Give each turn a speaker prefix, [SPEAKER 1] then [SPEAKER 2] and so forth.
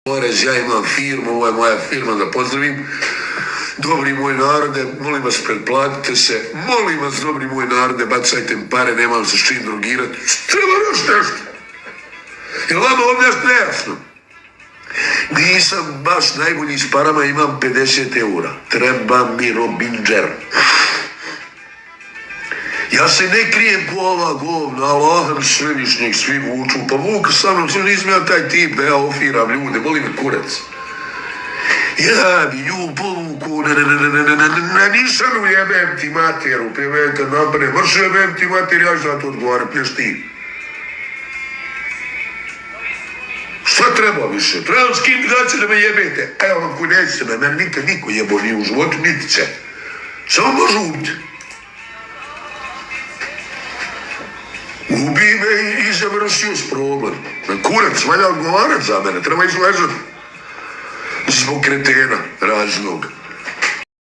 [SPEAKER 1] porez, ja imam firmu, ovo je moja firma, da pozdravim. Dobri moj narode, molim vas, pretplatite se, molim vas, dobri moj narode, bacajte mi pare, nemam se s čim drogirati. Treba još nešto. Je li vama ovdje nešto nejasno? Nisam baš najbolji s parama, imam 50 eura. Treba mi robinđer. Ja se ne krijem ko ova govna, Allahom svevišnjeg, svi vuču, pa Vuk sa mnom, nisam ja taj tip da ja ofiram ljude, boli me kurac. Ja bi nju povuku, nišanu jebem ti materu, pjevete napre, vrši jebem ti mater, ja ću za to odgovaram, plješ ti. Šta treba više? Trebam s kim da će da me jebete? Evo vam koji neće se me, meni nikad niko jebo nije u životu, niti će. Samo može ubiti. Ubi me i završio s problem. Na kurac, valja odgovarat za mene, treba izležati. Zbog kretena raznog.